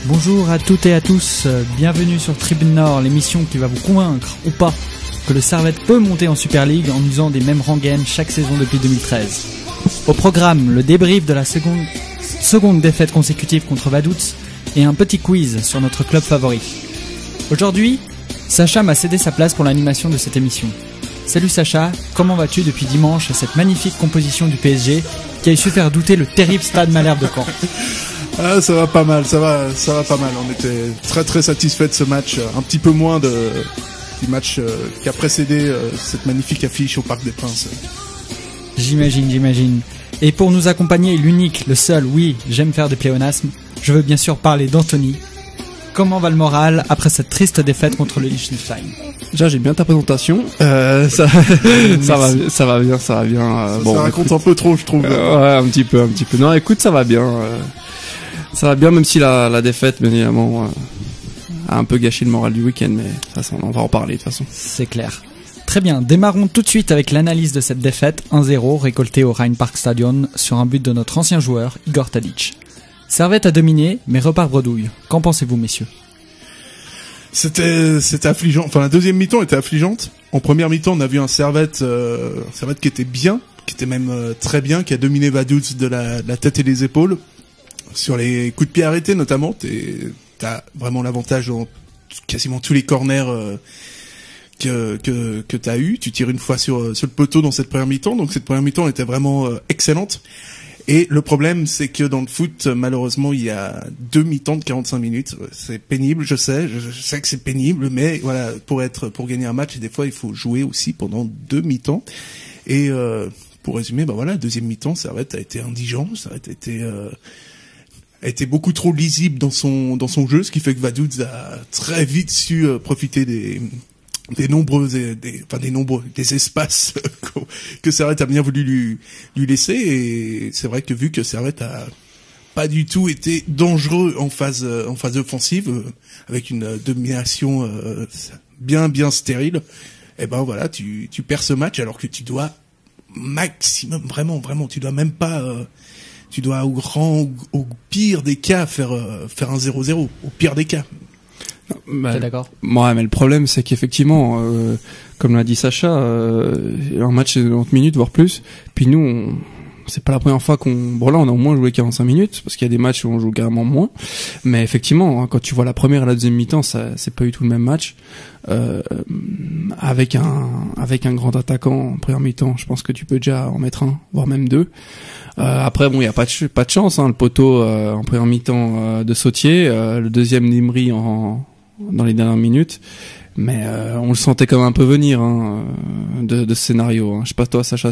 Bonjour à toutes et à tous, bienvenue sur Tribune Nord, l'émission qui va vous convaincre ou pas que le Servette peut monter en Super League en usant des mêmes rengaines chaque saison depuis 2013. Au programme, le débrief de la seconde défaite consécutive contre Vaduz et un petit quiz sur notre club favori. Aujourd'hui, Sacha m'a cédé sa place pour l'animation de cette émission. Salut Sacha, comment vas-tu depuis dimanche à cette magnifique composition du PSG qui a su faire douter le terrible Stade Malherbe de Caen? Ah, ça va pas mal, ça va pas mal. On était très très satisfait de ce match, un petit peu moins du match qui a précédé cette magnifique affiche au Parc des Princes. J'imagine. Et pour nous accompagner, l'unique, le seul, oui, j'aime faire des pléonasmes, je veux bien sûr parler d'Anthony. Comment va le moral après cette triste défaite contre le Liechtenstein? Déjà, j'ai bien ta présentation. Ça va bien. Ça raconte un peu trop, je trouve. Ouais, un petit peu. Non, écoute, ça va bien. Ça va bien, même si la défaite, bien évidemment, a un peu gâché le moral du week-end, mais de toute façon, on va en parler de toute façon. C'est clair. Très bien, démarrons tout de suite avec l'analyse de cette défaite 1-0 récoltée au Rhein-Park-Stadion sur un but de notre ancien joueur, Igor Tadic. Servette a dominé, mais repart bredouille. Qu'en pensez-vous, messieurs? C'était affligeant. Enfin, la deuxième mi-temps était affligeante. En première mi-temps, on a vu un Servette qui était bien, qui était même très bien, qui a dominé Vaduz de la tête et des épaules. Sur les coups de pied arrêtés, notamment, t'as vraiment l'avantage dans quasiment tous les corners que t'as eu. Tu tires une fois sur le poteau dans cette première mi-temps. Donc cette première mi-temps était vraiment excellente. Et le problème, c'est que dans le foot, malheureusement, il y a 2 mi-temps de 45 minutes. C'est pénible, je sais que c'est pénible, mais voilà, pour gagner un match, des fois, il faut jouer aussi pendant 2 mi-temps. Et pour résumer, deuxième mi-temps, Servette a été indigent, Servette a été beaucoup trop lisible dans son jeu, ce qui fait que Vaduz a très vite su profiter des espaces que Servette a bien voulu lui laisser. Et c'est vrai que vu que Servette a pas du tout été dangereux en phase offensive, avec une domination bien stérile, et ben voilà, tu perds ce match alors que tu dois maximum, vraiment, tu dois même pas tu dois au pire des cas faire un 0-0, au pire des cas. T'es d'accord? Ouais, mais le problème, c'est qu'effectivement, comme l'a dit Sacha, un match c'est 90 minutes, voire plus. Puis nous, c'est pas la première fois on a au moins joué 45 minutes, parce qu'il y a des matchs où on joue carrément moins. Mais effectivement, quand tu vois la première et la deuxième mi-temps, c'est pas du tout le même match. Avec un grand attaquant en première mi-temps, je pense que tu peux déjà en mettre un, voire même 2. Après, il y a pas de chance, hein, le poteau en première mi-temps de Sautier, le deuxième d'Imri dans les dernières minutes. Mais on le sentait comme un peu venir de ce scénario. Hein. Je sais pas toi, Sacha,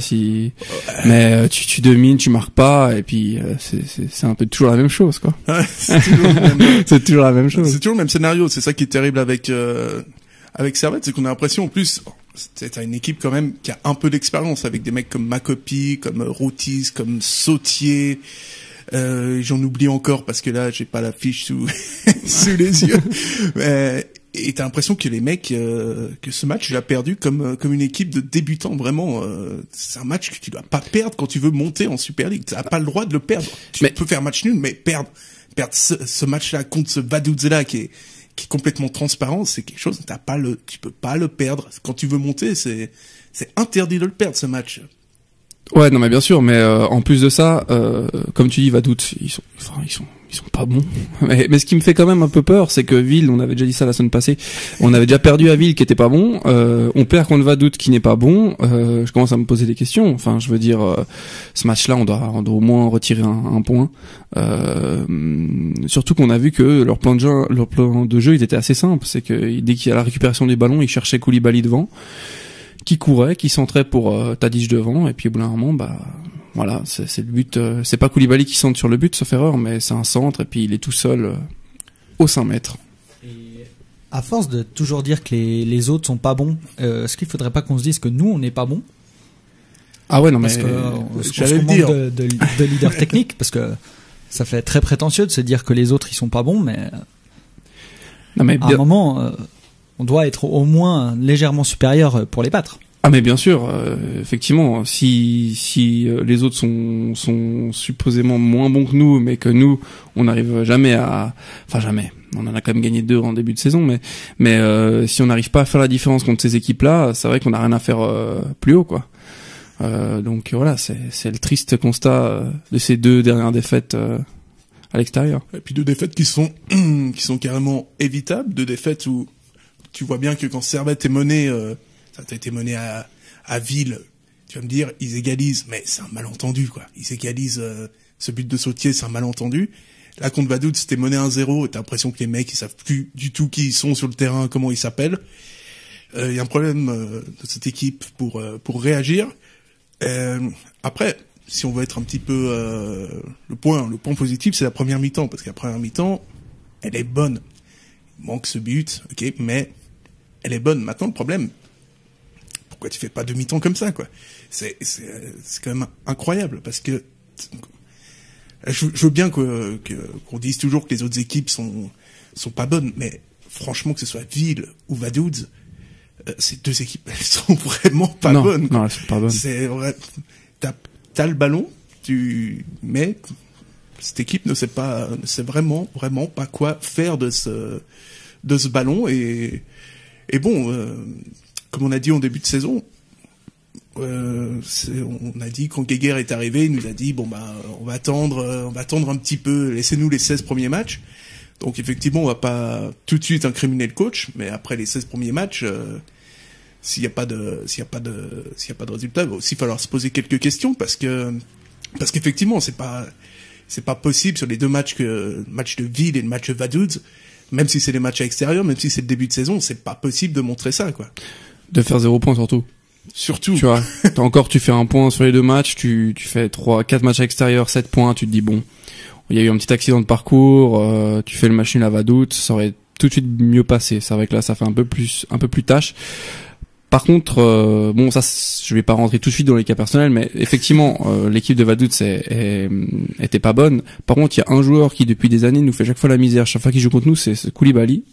mais tu domines, tu marques pas, et puis c'est un peu toujours la même chose, quoi. Ouais, c'est toujours la même chose. C'est toujours le même scénario. C'est ça qui est terrible avec Servette, c'est qu'on a l'impression, en plus, t'as une équipe quand même qui a un peu d'expérience, avec des mecs comme Makopi, comme Routis, comme Sautier. J'en oublie encore parce que là, j'ai pas la fiche sous les yeux. Et t'as l'impression que les mecs, que ce match, tu l'as perdu comme une équipe de débutants. Vraiment, c'est un match que tu dois pas perdre quand tu veux monter en Super League. T'as pas le droit de le perdre. Tu peux faire match nul, mais perdre ce match-là contre ce Vaduz-là qui est complètement transparent, c'est quelque chose, tu peux pas le perdre. Quand tu veux monter, c'est interdit de le perdre, ce match. Ouais, non, mais bien sûr, mais en plus de ça, comme tu dis, Vaduz, ils sont pas bons. Mais ce qui me fait quand même un peu peur, c'est que Ville, on avait déjà dit ça la semaine passée, on avait déjà perdu à Ville qui était pas bon, on perd contre Vaduz qui n'est pas bon, je commence à me poser des questions. Enfin, je veux dire, ce match-là, on doit au moins retirer un point. Surtout qu'on a vu que leur plan de jeu, il était assez simple, c'est que dès qu'il y a la récupération des ballons, ils cherchaient Koulibaly devant, qui courait, qui centrait pour Tadic devant, et puis au bout d'un moment, voilà, c'est le but. C'est pas Koulibaly qui centre sur le but, sauf erreur, mais c'est un centre, et puis il est tout seul au 5 mètres. Et à force de toujours dire que les autres sont pas bons, est-ce qu'il faudrait pas qu'on se dise que nous, on n'est pas bons? Ah ouais, non, parce mais j'allais le dire. De leader technique, parce que ça fait très prétentieux de se dire que les autres ils sont pas bons, mais à un moment, on doit être au moins légèrement supérieur pour les battre. Ah mais bien sûr, effectivement, si les autres sont supposément moins bons que nous, mais que nous on n'arrive jamais jamais, on en a quand même gagné 2 en début de saison, mais si on n'arrive pas à faire la différence contre ces équipes-là, c'est vrai qu'on n'a rien à faire plus haut, quoi. Donc voilà, c'est le triste constat de ces 2 dernières défaites à l'extérieur. Et puis 2 défaites qui sont carrément évitables, 2 défaites où tu vois bien que quand Servette est mené, ça a été mené à Ville, tu vas me dire, ils égalisent, mais c'est un malentendu, quoi. Ils égalisent, ce but de Sautier, c'est un malentendu. Là, contre Vaduz, c'était mené 1-0, et t'as l'impression que les mecs, ils savent plus du tout qui ils sont sur le terrain, comment ils s'appellent. Il y a un problème de cette équipe pour réagir. Après, si on veut être un petit peu le point positif, c'est la première mi-temps, parce que la première mi-temps, elle est bonne. Il manque ce but, ok, mais elle est bonne. Maintenant, le problème, pourquoi tu fais pas demi-temps comme ça, quoi? C'est quand même incroyable, parce que je veux bien qu'on dise toujours que les autres équipes sont pas bonnes, mais franchement, que ce soit Ville ou Vaduz, ces 2 équipes, elles sont vraiment pas bonnes, quoi. Non, elles sont pas bonnes. C'est vrai. T'as le ballon, mais cette équipe ne sait vraiment pas quoi faire de ce ballon, et bon, comme on a dit en début de saison, on a dit quand Geiger est arrivé, il nous a dit bon bah on va attendre un petit peu, laissez-nous les 16 premiers matchs. Donc effectivement, on va pas tout de suite incriminer le coach, mais après les 16 premiers matchs, s'il y a pas de résultat, il va aussi falloir se poser quelques questions, parce qu'effectivement, c'est pas possible sur les 2 matchs, le match de Ville et le match de Vaduz, même si c'est les matchs à l'extérieur, même si c'est le début de saison, c'est pas possible de montrer ça, quoi. De faire 0 points surtout. Surtout. Tu vois, tu fais 1 point sur les 2 matchs, tu fais 4 matchs à l'extérieur, 7 points, tu te dis bon, il y a eu un petit accident de parcours, tu fais le match nul à Vaduz, ça aurait tout de suite mieux passé. C'est vrai que là, ça fait un peu plus tâche. Par contre, bon, ça, je vais pas rentrer tout de suite dans les cas personnels, mais effectivement, l'équipe de Vaduz était pas bonne. Par contre, il y a un joueur qui, depuis des années, nous fait chaque fois la misère. Chaque fois qu'il joue contre nous, c'est Koulibaly.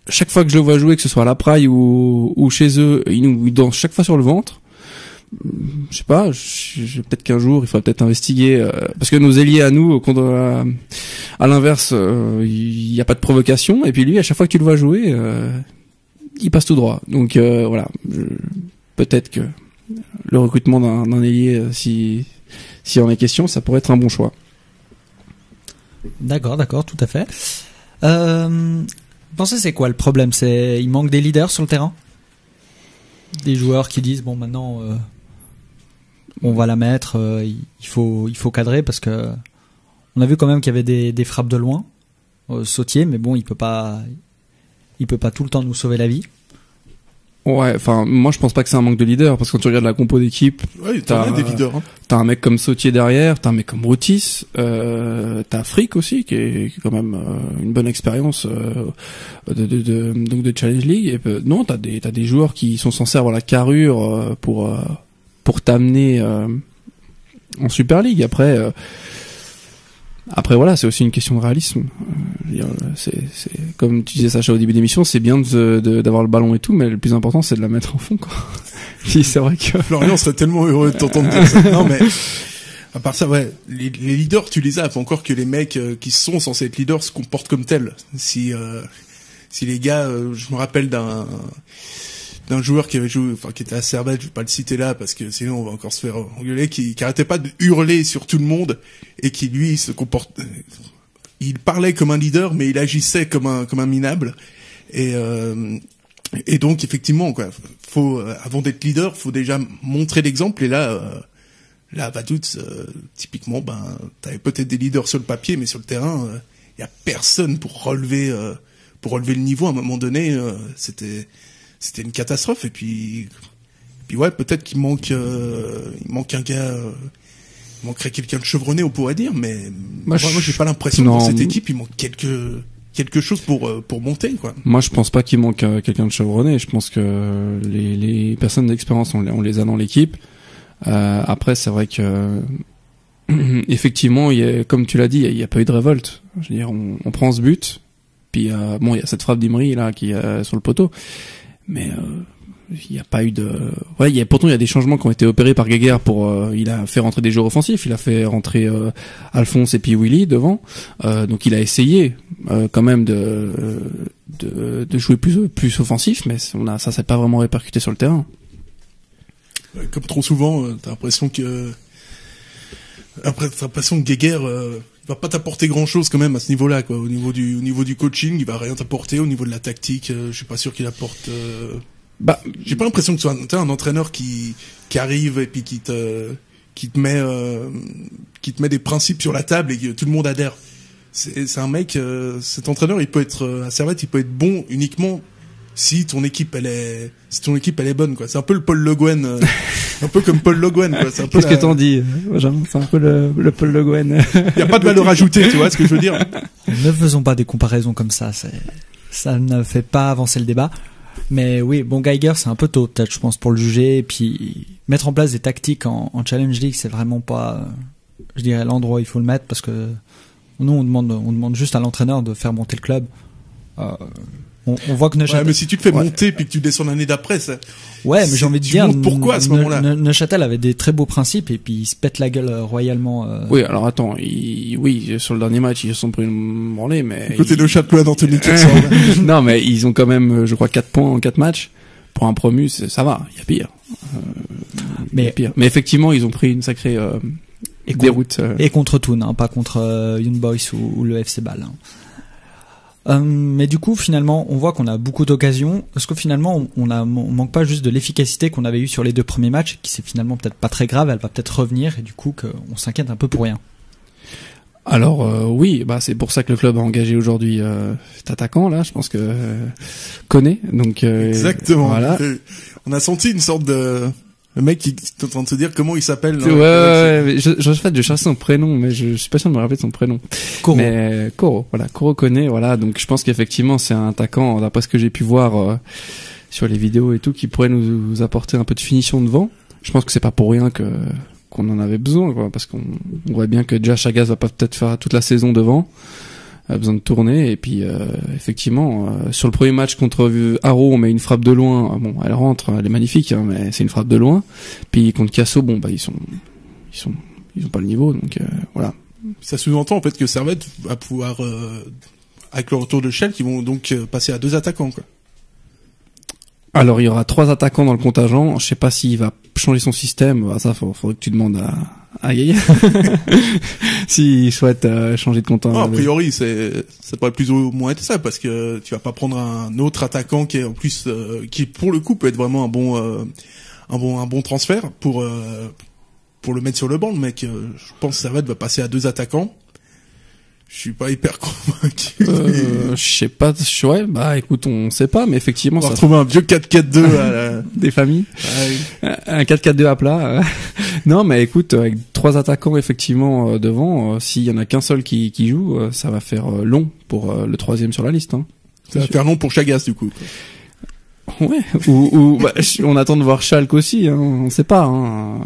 Chaque fois que je le vois jouer, que ce soit à la Praille ou chez eux, il nous danse chaque fois sur le ventre. Je sais pas, peut-être qu'un jour, il faudra peut-être investiguer, parce que nos ailiers à nous, à l'inverse, il y a pas de provocation, et puis lui, à chaque fois que tu le vois jouer, il passe tout droit. Donc voilà, peut-être que le recrutement d'un ailier, si en est question, ça pourrait être un bon choix. D'accord, tout à fait. Vous pensez c'est quoi le problème? Il manque des leaders sur le terrain, des joueurs qui disent bon maintenant on va la mettre, il faut cadrer, parce que on a vu quand même qu'il y avait des frappes de loin, Sautier, mais bon il peut pas tout le temps nous sauver la vie. Ouais, enfin moi je pense pas que c'est un manque de leader, parce que quand tu regardes la compo d'équipe, t'as des leaders, hein. T'as un mec comme Sautier derrière, t'as un mec comme Routis, t'as Frick aussi qui est quand même une bonne expérience donc de Challenge League, et non, t'as des joueurs qui sont censés avoir la carrure pour t'amener en Super League. Après voilà, c'est aussi une question de réalisme. C'est comme tu disais Sacha au début d'émission, c'est bien d'avoir le ballon et tout, mais le plus important c'est de la mettre au fond, quoi. Puis c'est vrai que Florian serait tellement heureux de t'entendre dire ça. Non mais à part ça, ouais, les leaders, tu les as, encore que les mecs qui sont censés être leaders se comportent comme tels. Si les gars, je me rappelle d'un joueur qui avait joué, enfin qui était à Servette, je vais pas le citer là parce que sinon on va encore se faire engueuler, qui arrêtait pas de hurler sur tout le monde, et qui lui il parlait comme un leader mais il agissait comme un minable, et donc effectivement quoi, faut avant d'être leader, faut déjà montrer l'exemple, et là Vaduz, typiquement, t'avais peut-être des leaders sur le papier, mais sur le terrain y a personne pour relever le niveau. À un moment donné, c'était une catastrophe. Et puis ouais, peut-être qu'il manque un gars, il manquerait quelqu'un de chevronné, on pourrait dire, mais moi j'ai pas l'impression que dans cette équipe il manque quelque chose pour monter, quoi. Moi je pense pas qu'il manque quelqu'un de chevronné, je pense que les personnes d'expérience on les a dans l'équipe. Après c'est vrai que effectivement, comme tu l'as dit, il y a pas eu de révolte. Je veux dire, on prend ce but, puis bon, il y a cette frappe d'Imri là qui est sur le poteau. Mais il y a pas eu de, pourtant il y a des changements qui ont été opérés par Geiger pour, il a fait rentrer des joueurs offensifs, il a fait rentrer Alphonse et puis Willy devant, donc il a essayé quand même de jouer plus offensif, mais ça s'est pas vraiment répercuté sur le terrain. Comme trop souvent, t'as l'impression que Geiger va pas t'apporter grand chose quand même à ce niveau-là, quoi. Au niveau du coaching, il va rien t'apporter. Au niveau de la tactique, je suis pas sûr qu'il apporte. J'ai pas l'impression que tu sois un entraîneur qui arrive et puis qui te met des principes sur la table et que tout le monde adhère. C'est un mec, cet entraîneur, il peut être à Servette, il peut être bon uniquement si ton équipe elle est bonne, quoi. C'est un peu le Paul Le Guen, un peu comme Paul Le Guen, quoi. C'est un peu Qu'est-ce que t'en dis, Benjamin? C'est un peu le Paul Le Guen. Il y a pas de valeur ajoutée, tu vois ce que je veux dire. Ne faisons pas des comparaisons comme ça, ça ne fait pas avancer le débat. Mais oui, bon, Geiger, c'est un peu tôt, peut-être, je pense, pour le juger. Et puis, mettre en place des tactiques en Challenge League, c'est vraiment pas, je dirais, l'endroit où il faut le mettre, parce que nous, on demande juste à l'entraîneur de faire monter le club. On voit que Neuchâtel... Ouais, mais si tu te fais monter puis que tu descends l'année d'après, ça... Ouais, mais j'ai envie de dire... Pourquoi à ce moment-là? Neuchâtel avait des très beaux principes et puis il se pète la gueule royalement. Oui, alors attends, sur le dernier match, ils se sont pris une branlée, mais... Côté Neuchâtel d'Anthony Non, mais ils ont quand même, je crois, 4 points en 4 matchs. Pour un promu, ça va, il y a pire. Mais effectivement, ils ont pris une sacrée déroute. Et contre Thun, hein, pas contre Young Boys ou le FC Bâle. Hein. Mais du coup, finalement, on voit qu'on a beaucoup d'occasions. Est-ce que finalement, on manque pas juste de l'efficacité qu'on avait eue sur les 2 premiers matchs, qui c'est finalement peut-être pas très grave, elle va peut-être revenir, et du coup, qu'on s'inquiète un peu pour rien. Alors oui, c'est pour ça que le club a engagé aujourd'hui cet attaquant là. Je pense que connaît. Donc exactement. Voilà. On a senti une sorte de le mec qui est en train de se dire comment il s'appelle. Ouais. Je cherche son prénom, mais je suis pas sûr de me rappeler de son prénom. Koro. Mais Koro connaît, voilà. Donc je pense qu'effectivement c'est un attaquant, d'après ce que j'ai pu voir sur les vidéos et tout, qui pourrait nous apporter un peu de finition devant. Je pense que c'est pas pour rien qu'on en avait besoin, quoi, parce qu'on voit bien que déjà Chagas va pas peut-être faire toute la saison devant. A besoin de tourner, et puis effectivement sur le premier match contre Haro, on met une frappe de loin, bon elle rentre, elle est magnifique, hein, mais c'est une frappe de loin. Puis contre Casso, ils ont pas le niveau, donc voilà. Ça sous-entend en fait que Servette va pouvoir avec le retour de Schell, qui vont donc passer à 2 attaquants, quoi. Alors il y aura 3 attaquants dans le contingent. Je sais pas s'il va changer son système. Ça, faudrait que tu demandes à Yaya s'il souhaite changer de contingent. A priori, ça pourrait plus ou moins être ça, parce que tu vas pas prendre un autre attaquant qui est en plus qui pour le coup peut être vraiment un bon transfert pour le mettre sur le banc. Le mec, je pense que Servette va passer à 2 attaquants. Je suis pas hyper convaincu. Je sais pas, écoute, on sait pas, mais effectivement, on va retrouver un vieux 4-4-2 des familles. Un 4-4-2 à plat. Non, mais écoute, avec 3 attaquants, effectivement, devant, s'il y en a qu'un seul qui joue, ça va faire long pour le 3e sur la liste, hein. Ça va faire long pour Chagas, du coup. Ouais. On attend de voir Schalke aussi, hein. On sait pas, hein.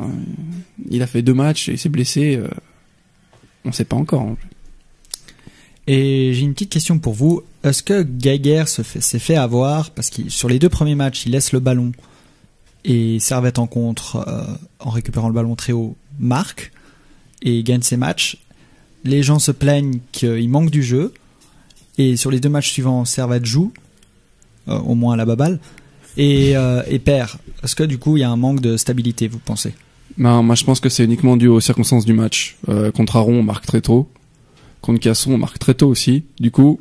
Il a fait 2 matchs et il s'est blessé, on sait pas encore, hein. Et j'ai une petite question pour vous. Est-ce que Geiger s'est fait avoir parce que sur les 2 premiers matchs, il laisse le ballon et Servette en contre en récupérant le ballon très haut, marque et gagne ses matchs. Les gens se plaignent qu'il manque du jeu et sur les 2 matchs suivants, Servette joue au moins à la baballe et perd. Est-ce que du coup, il y a un manque de stabilité, vous pensez? Non, moi je pense que c'est uniquement dû aux circonstances du match. Contre Aron, on marque très tôt. Contre Casson, on marque très tôt aussi. Du coup,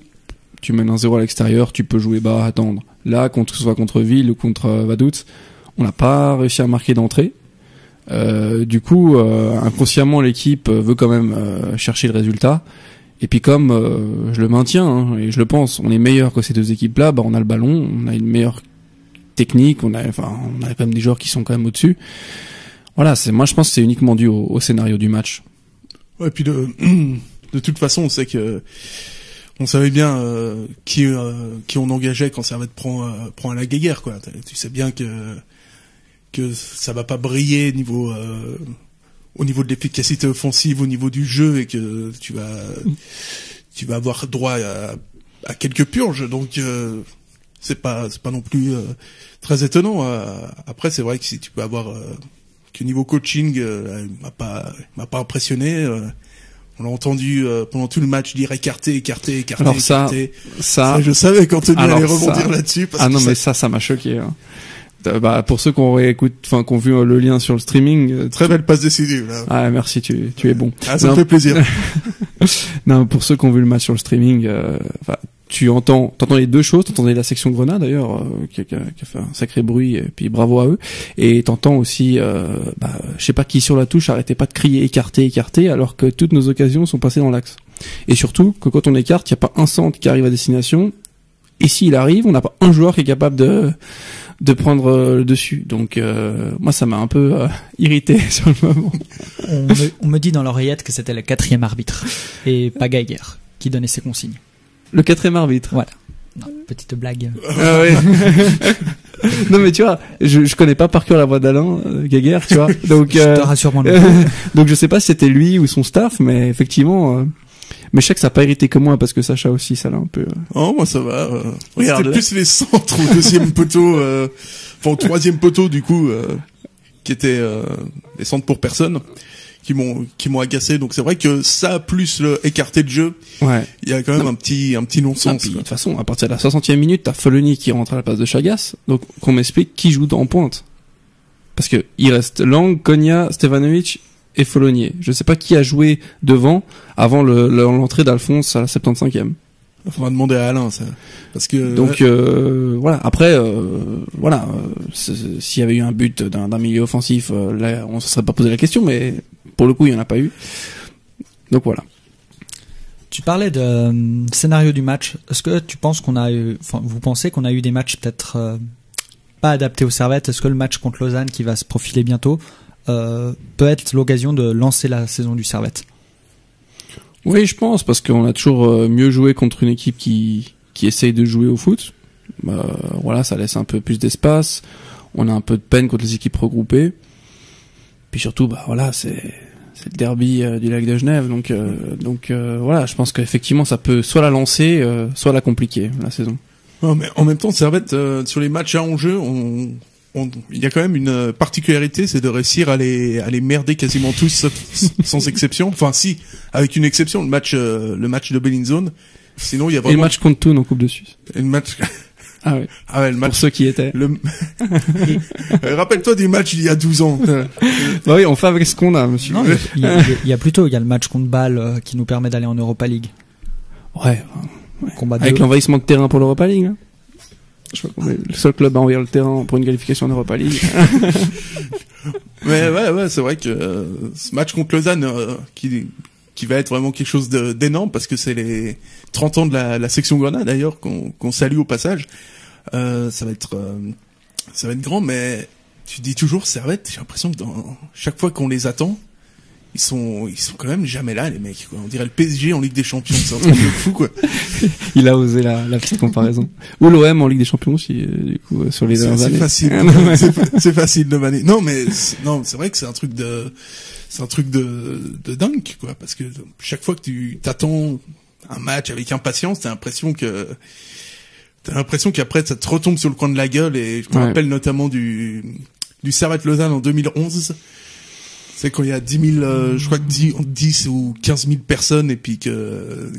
tu mènes 1-0 à l'extérieur, tu peux jouer bas, attendre. Là, que ce soit contre Ville ou contre Vaduz, on n'a pas réussi à marquer d'entrée. Du coup, inconsciemment, l'équipe veut quand même chercher le résultat. Et puis comme je le maintiens, hein, et je le pense, on est meilleur que ces 2 équipes-là, on a le ballon, on a une meilleure technique, on a quand même des joueurs qui sont quand même au-dessus. Voilà, moi je pense que c'est uniquement dû au scénario du match. Ouais, et puis de toute façon, on savait bien qui on engageait quand Servette prend à la guéguerre, quoi. Tu sais bien que ça va pas briller au niveau de l'efficacité offensive, au niveau du jeu, et que tu vas avoir droit à quelques purges. Donc c'est pas non plus très étonnant. Après, c'est vrai que si tu peux avoir que niveau coaching, il m'a pas impressionné. On l'a entendu pendant tout le match dire écarté. Alors écarté. Ça, je savais qu'Anthony allait rebondir là-dessus. Ah non, mais ça m'a choqué. Hein. Pour ceux qui ont vu le lien sur le streaming. Très belle passe décisive, là. Ah, merci, tu es bon. Ah, ça me fait plaisir. Non, pour ceux qui ont vu le match sur le streaming, t'entends les deux choses. T'entendais la section Grenade, d'ailleurs, qui a fait un sacré bruit, et puis bravo à eux. Et t'entends aussi, je sais pas qui sur la touche arrêtait pas de crier écarté, alors que toutes nos occasions sont passées dans l'axe. Et surtout, que quand on écarte, il y a pas un centre qui arrive à destination. Et s'il arrive, on n'a pas un joueur qui est capable de prendre le dessus. Donc moi ça m'a un peu irrité sur le moment. On me dit dans l'oreillette que c'était le 4e arbitre et pas Geiger qui donnait ses consignes. Le 4e arbitre. Voilà. Non, petite blague. Ah ouais. Non mais tu vois, je connais pas par cœur la voix d'Alain Geiger, tu vois. Donc je te rassure moi. Donc je sais pas si c'était lui ou son staff, mais effectivement mais je sais que ça a pas irrité que moi parce que Sacha aussi ça l'a un peu Oh moi ça va. C'était plus les centres au deuxième poteau au troisième poteau du coup qui étaient les centres pour personne qui m'ont agacé. Donc c'est vrai que ça plus le écarté de jeu. Ouais. Il y a quand même un petit non-sens. De toute façon, à partir de la 60e minute, t'as Foloni qui rentre à la place de Chagas. Donc qu'on m'explique qui joue en pointe. Parce que il reste Lang, Konya, Stevanovic et Follonier. Je sais pas qui a joué devant avant l'entrée d'Alphonse à la 75e. Il faudra demander à Alain, ça. Parce que donc voilà. Après, s'il y avait eu un but d'un milieu offensif, là, on se serait pas posé la question, mais pour le coup, il y en a pas eu. Donc voilà. Tu parlais de scénario du match. Est-ce que tu penses vous pensez qu'on a eu des matchs peut-être pas adaptés aux Servettes? Est-ce que le match contre Lausanne qui va se profiler bientôt peut être l'occasion de lancer la saison du Servette? Oui, je pense, parce qu'on a toujours mieux joué contre une équipe qui essaye de jouer au foot. Voilà, ça laisse un peu plus d'espace. On a un peu de peine contre les équipes regroupées. Puis surtout, voilà, c'est le derby du lac de Genève. Donc voilà, je pense qu'effectivement, ça peut soit la lancer, soit la compliquer, la saison. Non, mais en même temps, Servette, sur les matchs à enjeu, il y a quand même une particularité, c'est de réussir à les merder quasiment tous sans exception. Enfin, si, avec une exception, le match de Bellinzone. Sinon, il y a vraiment... Et le match contre Thun en Coupe de Suisse. Et le match... Ah oui. Ah ouais, le match... Pour ceux qui étaient. Rappelle-toi du match d'il y a 12 ans. Bah oui, on fait avec ce qu'on a, monsieur. Non, il y a le match contre Bâle qui nous permet d'aller en Europa League. Ouais. Combat avec l'envahissement de terrain pour l'Europa League, hein. Je crois qu'on est le seul club à envahir le terrain pour une qualification en Europa League. Mais ouais, c'est vrai que ce match contre Lausanne qui va être vraiment quelque chose d'énorme parce que c'est les 30 ans de la section Grenade d'ailleurs qu'on salue au passage. Ça va être grand, mais tu dis toujours Servette, j'ai l'impression que chaque fois qu'on les attend, ils sont quand même jamais là, les mecs, quoi. On dirait le PSG en Ligue des Champions, c'est un truc de fou, quoi. Il a osé la petite comparaison. Ou l'OM en Ligue des Champions aussi, du coup, sur les dernières années. C'est facile de maner. Non, mais, c'est vrai que c'est un truc de dingue, quoi, parce que chaque fois que tu t'attends un match avec impatience, t'as l'impression qu'après, ça te retombe sur le coin de la gueule, et je me rappelle notamment du Servette Lausanne en 2011. C'est quand il y a 10 000, je crois que 10 ou 15 000 personnes et puis que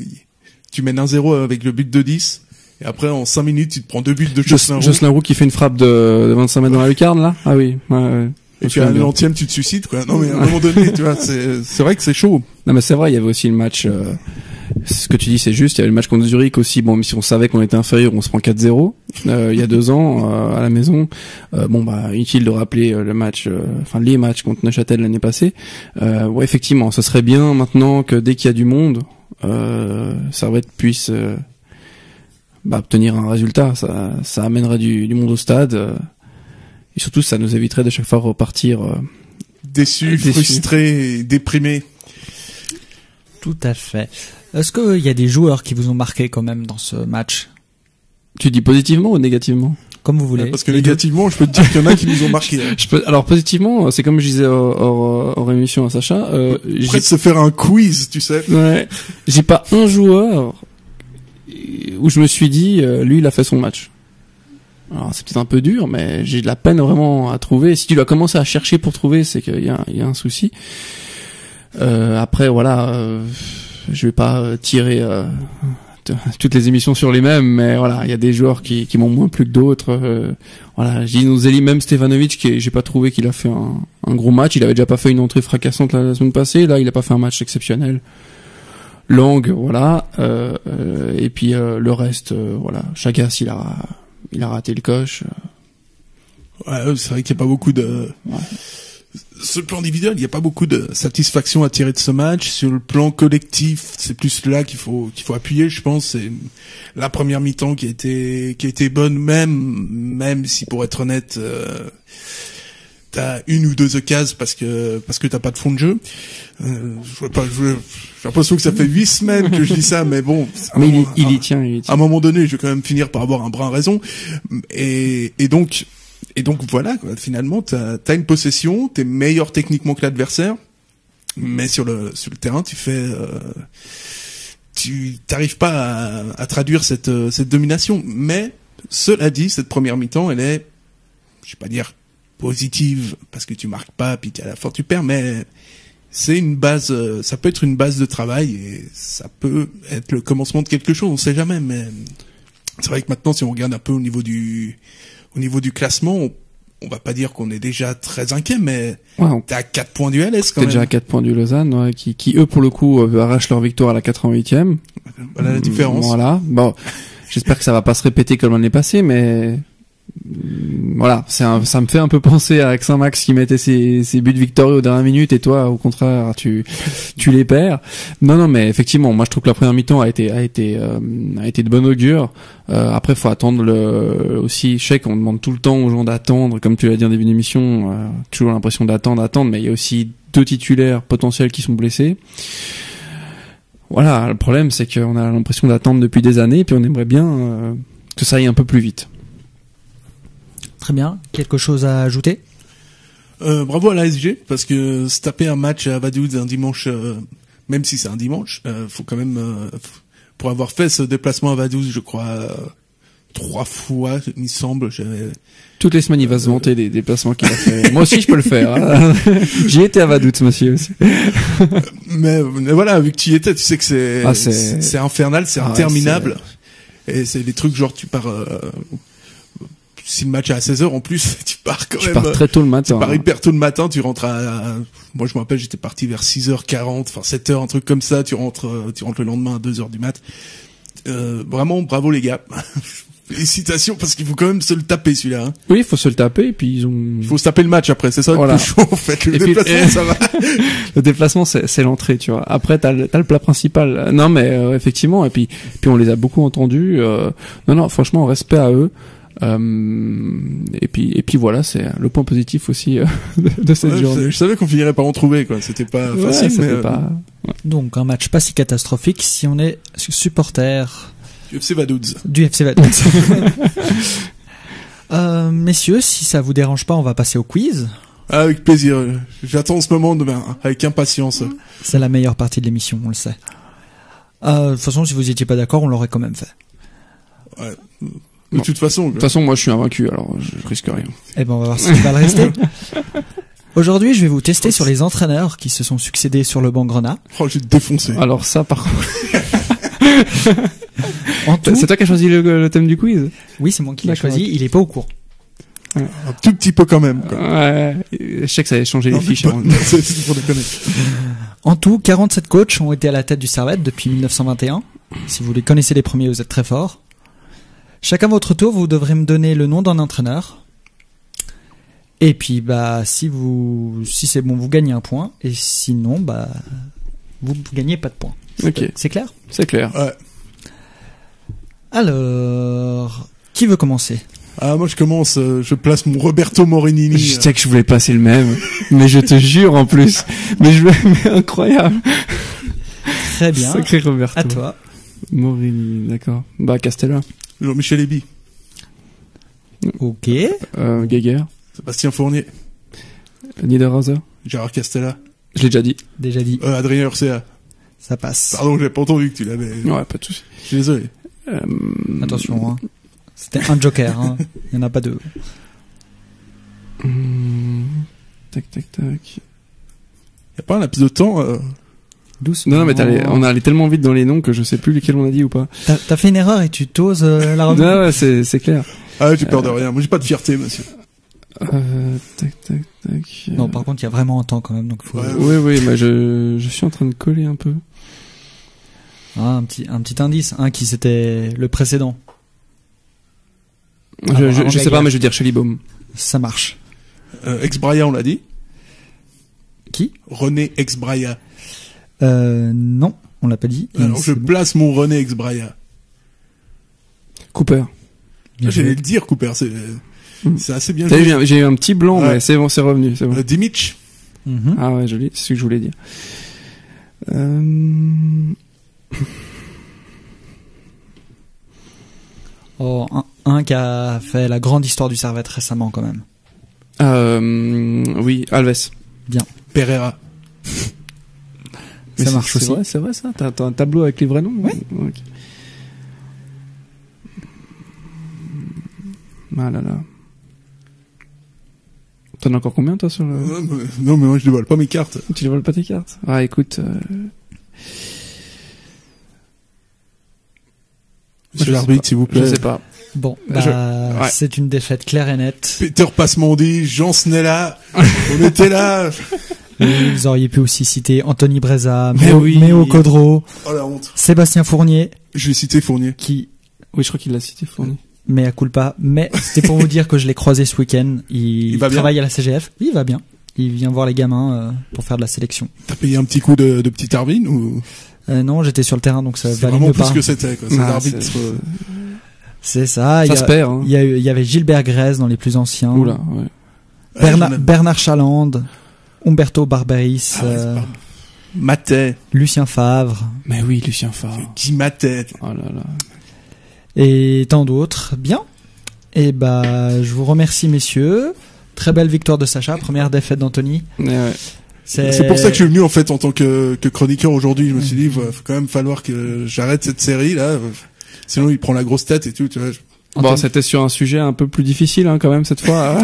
tu mènes 1-0 avec le but de 10 et après en 5 minutes tu te prends 2 buts de Jocelyn Roux qui fait une frappe de 25 mètres dans la lucarne là. Ah oui. Ouais. Et puis à l'antième tu te suicides quoi. Non mais à un moment donné tu vois c'est vrai que c'est chaud. Non mais c'est vrai, il y avait aussi le match ce que tu dis c'est juste, il y avait le match contre Zurich aussi. Bon, si on savait qu'on était inférieur, on se prend 4-0 il y a 2 ans à la maison. Inutile de rappeler le match les matchs contre Neuchâtel l'année passée. Ouais, effectivement, ce serait bien maintenant que dès qu'il y a du monde, Servette puisse obtenir un résultat. Ça amènerait du monde au stade et surtout ça nous éviterait de chaque fois repartir déçus, frustrés, déprimés. Tout à fait. Est-ce qu'il y a des joueurs qui vous ont marqué quand même dans ce match? Tu dis positivement ou négativement? Comme vous voulez. Parce que négativement, je peux te dire qu'il y en a qui nous ont marqué. Alors positivement, c'est comme je disais hors émission à Sacha. Prêt de se faire un quiz, tu sais. Ouais. J'ai pas un joueur où je me suis dit, lui, il a fait son match. Alors c'est peut-être un peu dur, mais j'ai de la peine vraiment à trouver. Si tu dois commencer à chercher pour trouver, c'est qu'il y a un souci. Après voilà, je vais pas tirer toutes les émissions sur les mêmes, mais voilà, il y a des joueurs qui m'ont moins plu que d'autres. Voilà, j'ai dit Zeli, même Stevanovic, j'ai pas trouvé qu'il a fait un gros match. Il avait déjà pas fait une entrée fracassante la semaine passée. Là, il a pas fait un match exceptionnel. Lang, voilà. Et puis le reste, voilà. Chagas, il a raté le coche. Ouais, c'est vrai qu'il y a pas beaucoup de. Ouais. Sur le plan individuel, il n'y a pas beaucoup de satisfaction à tirer de ce match. Sur le plan collectif, c'est plus là qu'il faut appuyer, je pense. C'est la première mi-temps qui a été bonne, même si pour être honnête, t'as une ou deux occasions parce que t'as pas de fond de jeu. J'ai l'impression que ça fait 8 semaines que je dis ça, mais bon. Mais il y tient. À un moment donné, je vais quand même finir par avoir un brin raison. Et donc voilà, quoi. Finalement, t'as une possession, t'es meilleur techniquement que l'adversaire, mais sur le terrain, tu t'arrives pas à traduire cette domination. Mais cela dit, cette première mi-temps, elle est, je vais pas dire positive parce que tu marques pas, puis à la fin tu perds, mais c'est une base, ça peut être une base de travail et ça peut être le commencement de quelque chose, on sait jamais. Mais c'est vrai que maintenant, si on regarde un peu au niveau du classement, on va pas dire qu'on est déjà très inquiet, mais t'es à 4 points du LS quand même. T'es déjà à 4 points du Lausanne, ouais, qui eux, pour le coup, arrachent leur victoire à la 88e. Voilà la différence. Voilà. Bon, j'espère que ça va pas se répéter comme l'année passée, mais voilà, ça me fait un peu penser à Saint-Max qui mettait ses buts victorieux aux dernières minutes et toi, au contraire, tu les perds. Non, mais effectivement, moi je trouve que la première mi-temps a été de bon augure. Après, faut attendre aussi. Je sais qu'on demande tout le temps aux gens d'attendre, comme tu l'as dit en début d'émission, toujours l'impression d'attendre, mais il y a aussi 2 titulaires potentiels qui sont blessés. Voilà, le problème c'est qu'on a l'impression d'attendre depuis des années, puis on aimerait bien que ça aille un peu plus vite. Très bien. Quelque chose à ajouter? Bravo à l'ASG, parce que se taper un match à Vaduz un dimanche, même si c'est un dimanche, faut quand même, pour avoir fait ce déplacement à Vaduz, je crois, 3 fois, il me semble, toutes les semaines, il va se vanter des déplacements qu'il a fait. Moi aussi, je peux le faire. Hein. J'y étais à Vaduz, monsieur aussi. mais voilà, vu que tu y étais, tu sais que c'est infernal, c'est interminable. Et c'est des trucs genre, tu pars, si le match est à 16h, en plus, tu pars quand même. Tu pars très tôt le matin. Tu pars hyper tôt le matin, tu rentres moi, je me rappelle, j'étais parti vers 6h40, enfin 7h, un truc comme ça, tu rentres le lendemain à 2h du mat. Vraiment, bravo les gars. Félicitations, parce qu'il faut quand même se le taper, celui-là, hein. Oui, il faut se le taper, et puis il faut se taper le match après, c'est ça le plus chaud, en fait. Le déplacement, ça va. Le déplacement, c'est l'entrée, tu vois. Après, t'as le plat principal. Non, mais, effectivement, et puis on les a beaucoup entendus, non, franchement, respect à eux. Et puis voilà, c'est le point positif aussi de cette journée. Je savais qu'on finirait par en trouver, quoi. C'était pas facile, mais pas. Ouais. Donc un match pas si catastrophique si on est supporter du FC Vaduz. Messieurs, si ça vous dérange pas, on va passer au quiz. Avec plaisir. J'attends ce moment avec impatience. C'est la meilleure partie de l'émission, on le sait. De toute façon, si vous étiez pas d'accord, on l'aurait quand même fait. Ouais. De toute façon, moi je suis invaincu, alors je risque rien. Eh ben, on va voir si tu vas le rester. Aujourd'hui, je vais vous tester sur les entraîneurs qui se sont succédés sur le banc Grenat. Oh, j'ai défoncé. Alors ça, par contre. C'est toi qui as choisi le thème du quiz? Oui, c'est moi qui l'ai choisi. Il est pas au cours. Ouais. Un tout petit peu quand même, quoi. Ouais. Je sais que ça avait changé les fiches. C'est pour déconner. En tout, 47 coachs ont été à la tête du Servette depuis 1921. Si vous les connaissez les premiers, vous êtes très forts. Chacun votre tour, vous devrez me donner le nom d'un entraîneur. Et puis, si c'est bon, vous gagnez un point. Et sinon, vous gagnez pas de points. Ok. C'est clair? C'est clair. Ouais. Alors, qui veut commencer? Moi, je commence, je place mon Roberto Morinini. Je sais que je voulais passer le même, mais je te jure en plus. Mais incroyable. Très bien. Sacré Roberto. À toi. Morini, d'accord. Castella. Jean-Michel Eby. Ok. Geiger. Sébastien Fournier. Niederhauser. Gérard Castella. Je l'ai déjà dit. Adrien Urcea. Ça passe. Pardon, j'ai pas entendu que tu l'avais. Ouais, pas de souci. Je suis désolé. Attention, hein. C'était un joker, hein. Il n'y en a pas deux. Tac, tac, tac. Y a pas un laps de temps Douce. Non, mais on est allé tellement vite dans les noms que je sais plus lesquels on a dit ou pas. T'as fait une erreur et tu t'oses la remettre. Non, ouais, c'est clair. Ah, j'ai peur de rien. Moi, j'ai pas de fierté, monsieur. Tac, tac, tac. Non, par contre, il y a vraiment un temps quand même, donc faut... Ouais. Oui, mais je suis en train de coller un peu. Ah, un petit indice, qui c'était le précédent. Je sais pas, mais je veux dire Chalibaume. Ça marche. Ex-Braya, on l'a dit. Qui? René Ex-Braya. Non, on l'a pas dit. Alors, je place mon René Ex-Braya. Cooper. Bien J'allais joué. le dire, Cooper. C'est assez bien T'as joué. vu, j'ai eu un petit blanc, Ouais. mais c'est bon, c'est revenu. C'est bon. Dimich. Mhm. Ah ouais, joli, c'est ce que je voulais dire. Oh, un qui a fait la grande histoire du Servette récemment quand même. Oui, Alves. Pereira. Ça marche aussi. C'est vrai ça. T'as un tableau avec les vrais noms. Oui. Ok. Ah là là. T'en as encore combien toi sur le... Non, mais moi, je dévoile pas mes cartes. Tu dévoiles pas tes cartes? Ah écoute. Monsieur je sais l'arbitre, pas. s'il vous plaît. Je sais pas. Bon, Ouais. c'est une défaite claire et nette. Peter Passmondi, Jean Snella. On était là. Et vous auriez pu aussi citer Anthony Breza, Mais oui. Méo Codreau, Oh la honte. Sébastien Fournier, Je vais citer Fournier. qui Oui, je crois qu'il l'a cité Fournier. met à culpa. Mais c'était pour vous dire que je l'ai croisé ce week-end. Il va bien travaille à la CGF. Oui, il va bien. Il vient voir les gamins pour faire de la sélection. T'as payé un petit coup de petit Arvin ou Non, j'étais sur le terrain, donc ça c'est valait vraiment mieux plus pas. que c'était quoi. C'est Ah, l'arbitre. C'est ça. Ça se perd. Hein. Il y avait Gilbert Grèze dans les plus anciens. Oula, ouais. Bernard Chaland, Umberto Barberis, Ah ouais, c'est pas- Matet, Lucien Favre Mais oui, Lucien Favre. Guy Matet. Oh là là. et tant d'autres. Bien. Et je vous remercie messieurs. Très belle victoire de Sacha, première défaite d'Anthony. Ouais. C'est pour ça que je suis venu en fait en tant que chroniqueur aujourd'hui. Je me suis dit, faut quand même falloir que j'arrête cette série là. Sinon, il prend la grosse tête et tout. Tu vois. Bon, c'était sur un sujet un peu plus difficile quand même cette fois.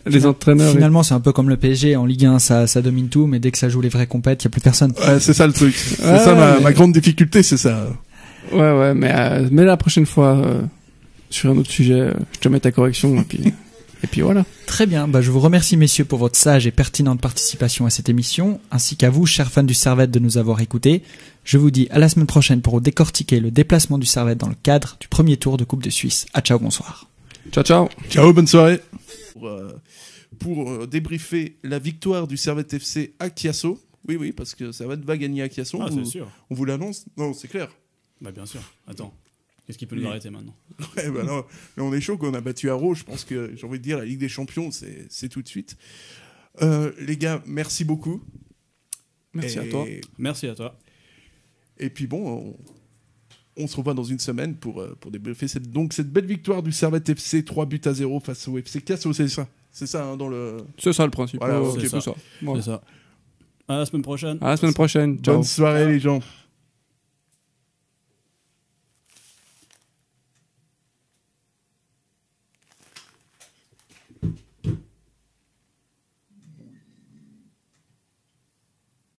Les entraîneurs. Finalement, c'est un peu comme le PSG en Ligue 1, ça domine tout, mais dès que ça joue les vraies compètes, il y a plus personne. Ouais, c'est ça le truc. C'est Ouais, ça mais- ma grande difficulté, c'est ça. Ouais, mais la prochaine fois sur un autre sujet, je te mets ta correction et puis voilà. Très bien, je vous remercie messieurs pour votre sage et pertinente participation à cette émission, ainsi qu'à vous, chers fans du Servette, de nous avoir écoutés. Je vous dis à la semaine prochaine pour décortiquer le déplacement du Servette dans le cadre du premier tour de Coupe de Suisse. À ciao, bonsoir. Ciao, ciao. Ciao, bonne soirée. Pour débriefer la victoire du Servette FC à Chiasso. Oui, parce que Servette va gagner à Chiasso. Ah, c'est sûr. On vous l'annonce. Non, c'est clair. Bah, bien sûr. Attends. Qu'est-ce qui peut nous arrêter maintenant? Ouais, non, mais on est chaud qu'on a battu Haro. Je pense que j'ai envie de dire la Ligue des Champions, c'est tout de suite. Les gars, merci beaucoup. Merci à toi. Merci à toi. Et puis bon, on se revoit dans une semaine pour débriefer cette belle victoire du Servette FC 3-0 face au FC Chiasso, c'est ça. C'est ça dans le. C'est ça le principe. Voilà, ok, c'est c'est ça. Voilà. C'est ça. À la semaine prochaine. À la semaine prochaine. Ciao. Bonne soirée les gens.